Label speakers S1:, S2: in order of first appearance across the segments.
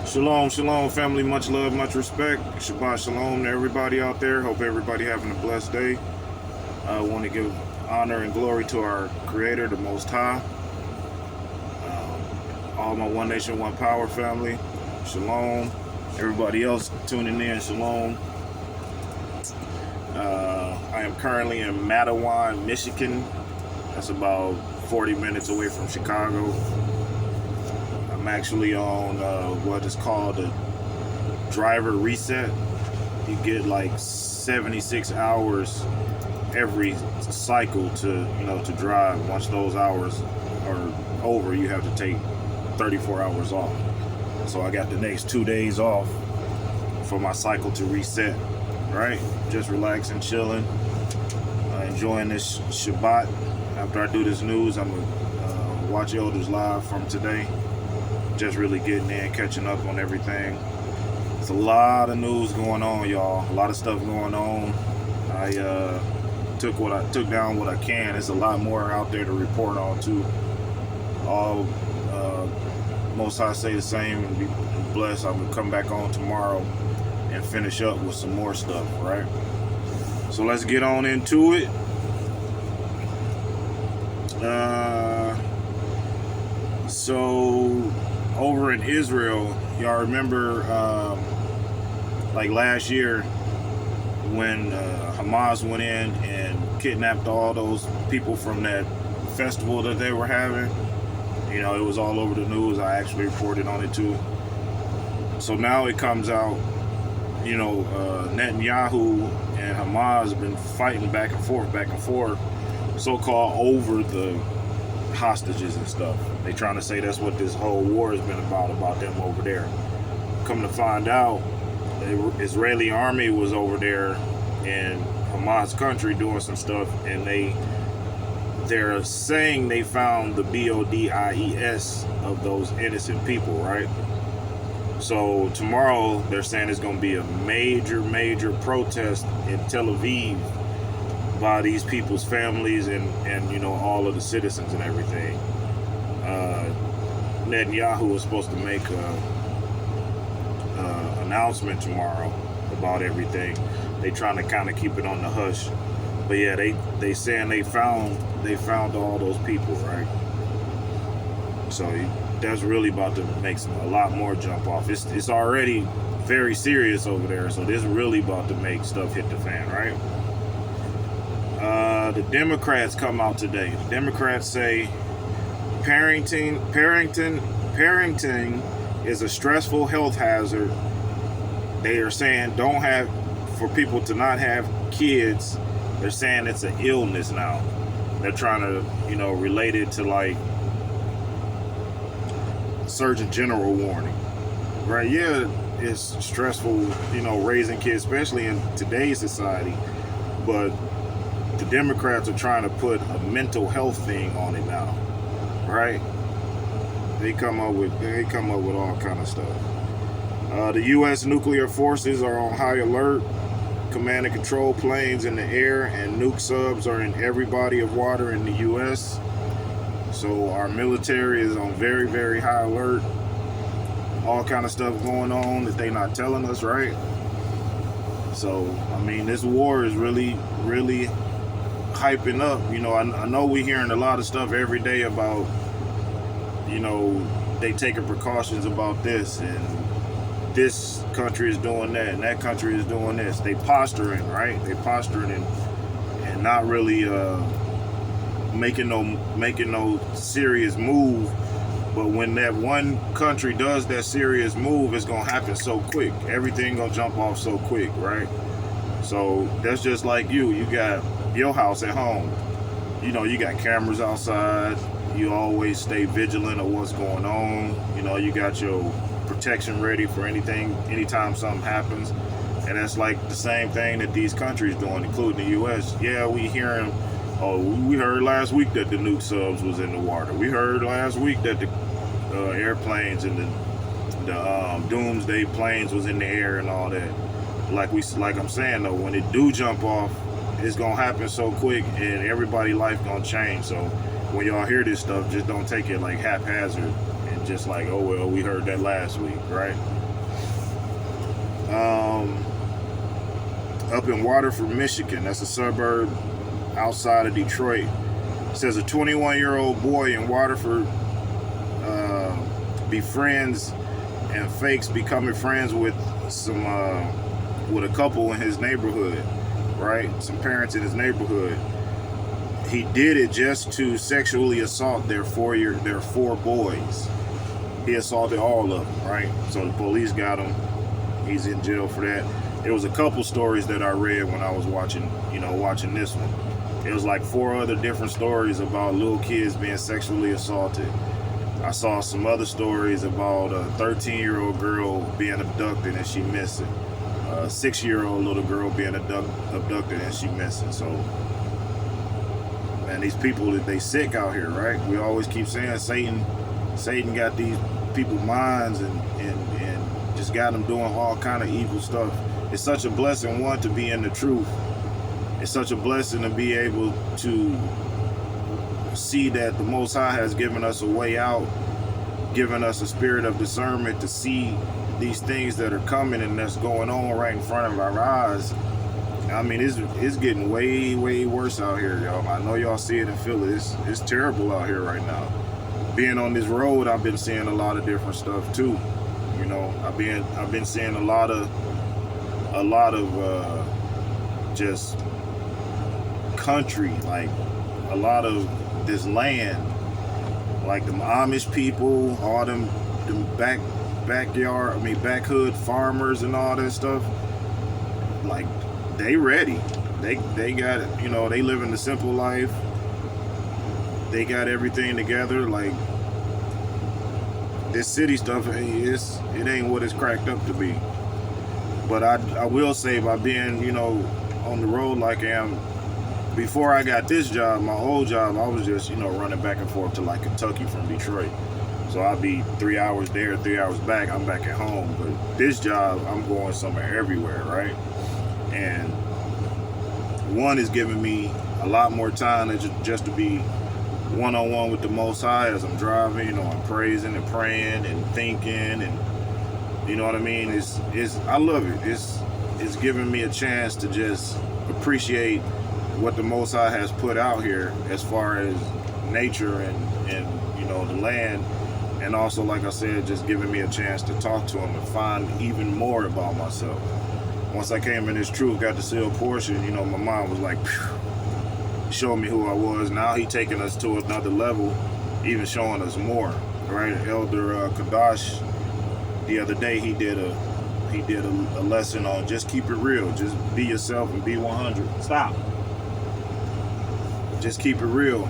S1: Shalom, shalom, family. Much love, much respect. Shabbat shalom to everybody out there. Hope everybody having a blessed day. I want to give honor and glory to our Creator, the Most High. All my One Nation, One Power family. Shalom. Everybody else tuning in, shalom. I am currently in Mattawan, Michigan. That's about 40 minutes away from Chicago. I'm actually on what is called a driver reset. You get like 76 hours every cycle to drive. Once those hours are over, you have to take 34 hours off. So I got the next 2 days off for my cycle to reset, right? Just relaxing, chilling, enjoying this Shabbat. After I do this news, I'm gonna watch Elders Live from today. Just really getting in, catching up on everything. There's a lot of news going on, y'all. A lot of stuff going on. I took down what I can. There's a lot more out there to report on too. All Most High say the same and be blessed. I'm gonna come back on tomorrow and finish up with some more stuff, right? So let's get on into it. So over in Israel, y'all remember like last year when Hamas went in and kidnapped all those people from that festival that they were having? You know, it was all over the news. I actually reported on it too. So now it comes out, you know, Netanyahu and Hamas have been fighting back and forth, so-called over the hostages and stuff. They trying to say that's what this whole war has been about them over there. Come to find out, the Israeli army was over there in Hamas country doing some stuff, and they're saying they found the BODIES of those innocent people, right? So tomorrow they're saying it's going to be a major protest in Tel Aviv by these people's families and you know, all of the citizens and everything. Netanyahu was supposed to make an announcement tomorrow about everything. They trying to kind of keep it on the hush. But yeah, they saying they found all those people, right? So that's really about to make a lot more jump off. It's already very serious over there, so this really about to make stuff hit the fan, right? The Democrats come out today. The Democrats say parenting is a stressful health hazard. They are saying for people to not have kids. They're saying it's an illness now. They're trying to, you know, relate it to like Surgeon General warning, right? Yeah, it's stressful, you know, raising kids, especially in today's society. But the Democrats are trying to put a mental health thing on it now, right? They come up with all kind of stuff. The U.S. nuclear forces are on high alert. Command and control planes in the air and nuke subs are in every body of water in the U.S. So our military is on very high alert. All kind of stuff going on that they not telling us, right? So I mean, this war is really hyping up. You know, I know we're hearing a lot of stuff every day about, you know, they taking precautions about this, and this country is doing that, and that country is doing this. They posturing, right? They posturing and not really making no serious move. But when that one country does that serious move, it's gonna happen so quick. Everything gonna jump off so quick, right? So that's just like you got your house at home. You know, you got cameras outside. You always stay vigilant of what's going on. You know, you got your protection ready for anytime something happens. And that's like the same thing that these countries doing, including the U.S. Yeah, we heard last week that the nuke subs was in the water. We heard last week that the airplanes and the doomsday planes was in the air and all that. Like I'm saying though, when it do jump off, it's gonna happen so quick and everybody's life gonna change. So when y'all hear this stuff, just don't take it like haphazard and just like, oh well, we heard that last week, right? Up in Waterford, Michigan, that's a suburb outside of Detroit. It says a 21-year-old boy in Waterford befriends and fakes becoming friends with a couple in his neighborhood, right? Some parents in his neighborhood. He did it just to sexually assault their four boys. He assaulted all of them, right? So the police got him. He's in jail for that. There was a couple stories that I read when I was watching this one. It was like 4 other different stories about little kids being sexually assaulted. I saw some other stories about a 13-year-old girl being abducted and she missing. A 6-year-old little girl being abducted and she missing. So, man, these people, they sick out here, right? We always keep saying Satan got these people's minds and just got them doing all kind of evil stuff. It's such a blessing, one, to be in the truth. It's such a blessing to be able to see that the Most High has given us a way out, given us a spirit of discernment to see these things that are coming and that's going on right in front of our eyes. I mean, it's getting way, way worse out here, y'all. I know y'all see it and feel it. It's terrible out here right now. Being on this road, I've been seeing a lot of different stuff too. You know, I've been seeing a lot of just country, like a lot of this land, like the Amish people, all them back hood farmers and all that stuff. Like, they ready. They got it. You know, they living the simple life. They got everything together. Like, this city stuff, it ain't what it's cracked up to be. But I will say, by being, you know, on the road like I am, before I got this job, my old job, I was just, you know, running back and forth to like Kentucky from Detroit. So I'd be 3 hours there, 3 hours back, I'm back at home. But this job, I'm going somewhere everywhere, right? And one is giving me a lot more time just to be one-on-one with the Most High as I'm driving. You know, I'm praising and praying and thinking, and you know what I mean? I love it. It's giving me a chance to just appreciate what the Most High has put out here as far as nature and you know, the land, and also, like I said, just giving me a chance to talk to him and find even more about myself. Once I came in this truth, got to see a portion, you know, my mind was like, showing me who I was. Now he taking us to another level, even showing us more, right? Elder Kadash, the other day, he did a lesson on just keep it real, just be yourself and be 100. Stop. Just keep it real,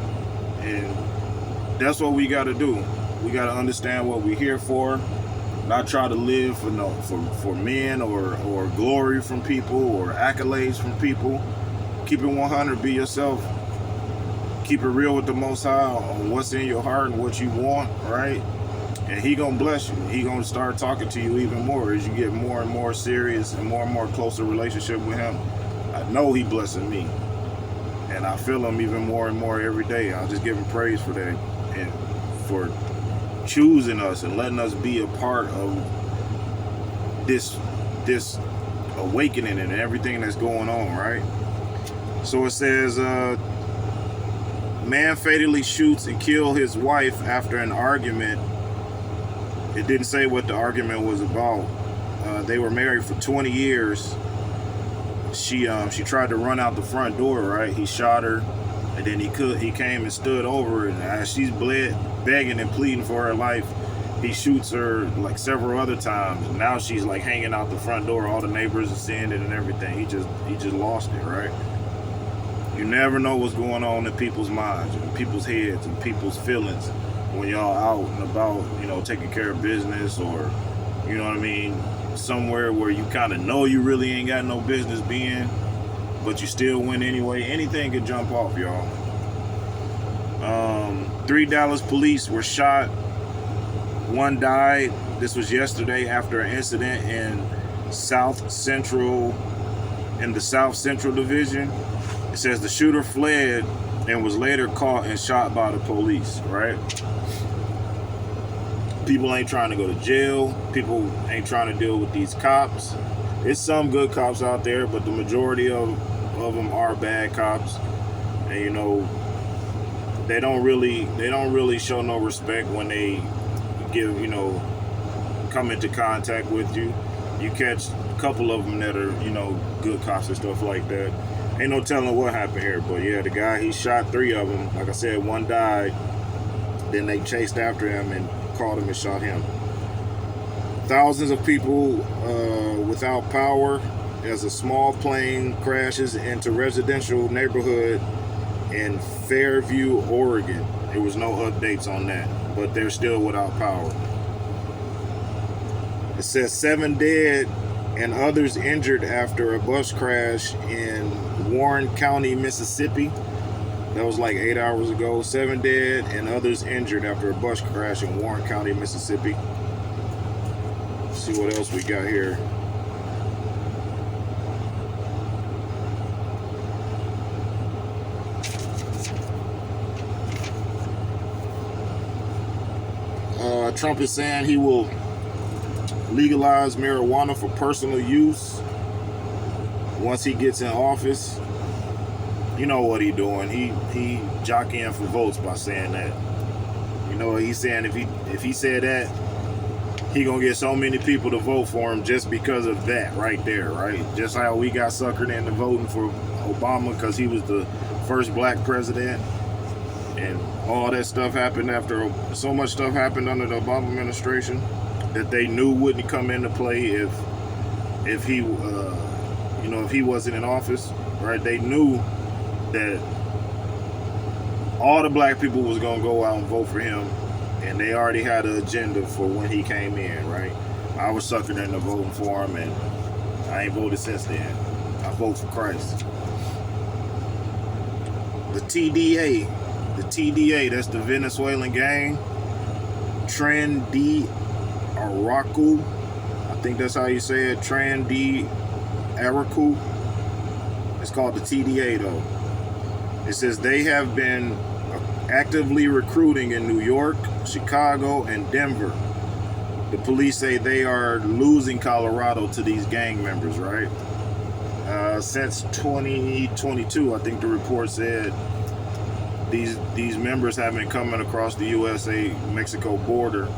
S1: and that's what we got to do. We got to understand what we're here for. Not try to live for men or glory from people or accolades from people. Keep it 100. Be yourself. Keep it real with the Most High on what's in your heart and what you want, right? And he gonna bless you. He gonna start talking to you even more as you get more and more serious and more closer relationship with him. I know he blessing me, and I feel him even more and more every day. I just give him praise for that and for choosing us and letting us be a part of this awakening and everything that's going on, right? So it says, man fatally shoots and kills his wife after an argument. It didn't say what the argument was about. They were married for 20 years. She tried to run out the front door, right? He shot her, and then he came and stood over her, and as she's begging and pleading for her life, he shoots her like several other times. Now she's like hanging out the front door. All the neighbors are seeing it and everything. He just lost it, right? You never know what's going on in people's minds and people's heads and people's feelings when y'all out and about, you know, taking care of business, or, you know what I mean, somewhere where you kind of know you really ain't got no business being, but you still win anyway. Anything could jump off, y'all. 3 Dallas police were shot. 1 died. This was yesterday after an incident in the South Central Division. It says the shooter fled and was later caught and shot by the police, right? People ain't trying to go to jail. People ain't trying to deal with these cops. There's some good cops out there, but the majority of them are bad cops. And they don't really show no respect when they come into contact with you. You catch a couple of them that are good cops and stuff like that. Ain't no telling what happened here, but yeah, the guy, he shot 3 of them. Like I said, 1 died. Then they chased after him and caught him and shot him. Thousands of people without power as a small plane crashes into residential neighborhood in Fairview, Oregon. There was no updates on that, but they're still without power. It says 7 dead and others injured after a bus crash in Warren County, Mississippi. That was like 8 hours ago. 7 dead and others injured after a bus crash in Warren County, Mississippi. Let's see what else we got here. Trump is saying he will legalize marijuana for personal use once he gets in office. You know what he doing? He jockeying for votes by saying that. He's saying if he said that, he gonna get so many people to vote for him just because of that right there, right? Just how we got suckered into voting for Obama because he was the first black president, and all that stuff happened after so much stuff happened under the Obama administration that they knew wouldn't come into play if he if he wasn't in office, right? They knew that all the black people was gonna go out and vote for him, and they already had an agenda for when he came in, right? I was suckered into voting for him, and I ain't voted since then. I vote for Christ. The TDA, that's the Venezuelan gang, Tren de Araku, I think that's how you say it, Tren de Araku. It's called the TDA though. It says they have been actively recruiting in New York, Chicago, and Denver. The police say they are losing Colorado to these gang members, right? Since 2022, I think the report said these members have been coming across the USA-Mexico border.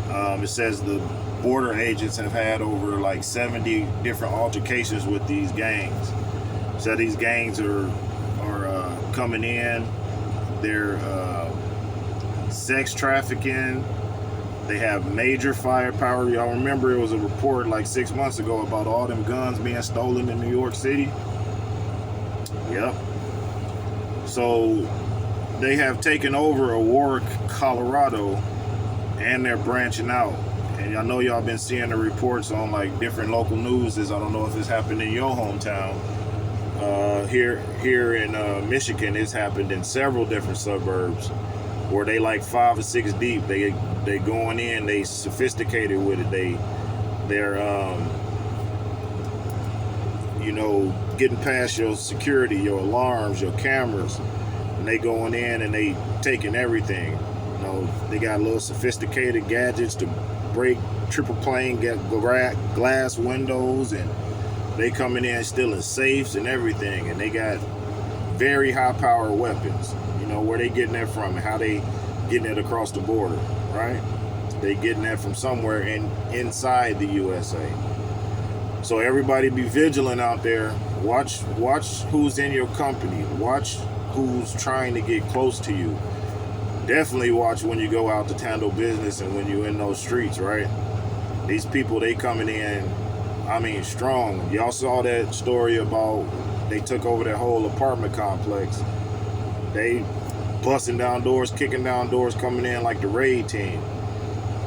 S1: It says the border agents have had over like 70 different altercations with these gangs. So these gangs are coming in. They're sex trafficking. They have major firepower. Y'all remember it was a report like 6 months ago about all them guns being stolen in New York City? Yep. So they have taken over Aurora, Colorado, and they're branching out. And I know y'all been seeing the reports on like different local news. I don't know if it's happened in your hometown. Here in Michigan, it's happened in several different suburbs where they like 5 or 6 deep. They going in. They sophisticated with it. They're getting past your security, your alarms, your cameras, and they going in and they taking everything. They got little sophisticated gadgets to break triple pane glass windows, and they coming in stealing safes and everything, and they got very high power weapons. Where they getting that from and how they getting it across the border, right? They getting that from somewhere inside the USA. So everybody be vigilant out there. Watch who's in your company. Watch who's trying to get close to you. Definitely watch when you go out to handle business and when you're in those streets, right? These people, they coming in, strong. Y'all saw that story about they took over that whole apartment complex. They busting down doors, kicking down doors, coming in like the raid team.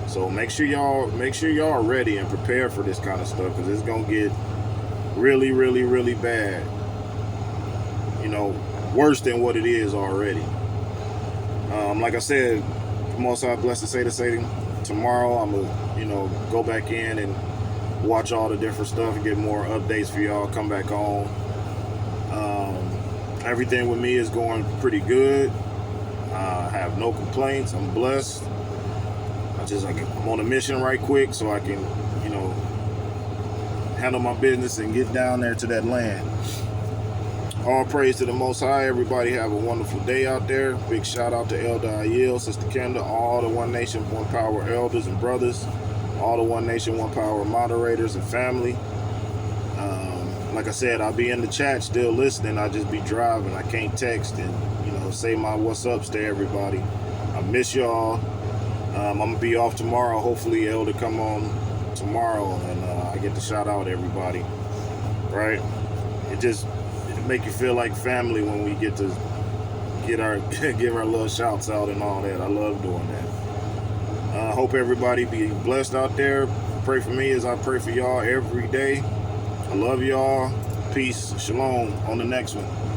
S1: So make sure y'all ready and prepared for this kind of stuff, because it's gonna get really, really, really bad. Worse than what it is already. Like I said, M.O.C, blessed to say the same. Tomorrow I'm gonna, go back in and watch all the different stuff and get more updates for y'all. Come back on. Everything with me is going pretty good. I have no complaints. I'm blessed. I I'm on a mission right quick so I can, handle my business and get down there to that land. All praise to the Most High. Everybody have a wonderful day out there. Big shout out to Elder Ayil, Sister Kenda, all the One Nation, One Power elders and brothers, all the One Nation, One Power moderators and family. Like I said, I'll be in the chat still listening. I just be driving. I can't text and, say my what's ups to everybody. I miss y'all. I'm going to be off tomorrow. Hopefully Elder come on tomorrow and I get to shout out everybody. Right? It make you feel like family when we get to give our little shouts out and all that. I love doing that. I hope everybody be blessed out there. Pray for me as I pray for y'all every day. I love y'all. Peace. Shalom. On the next one.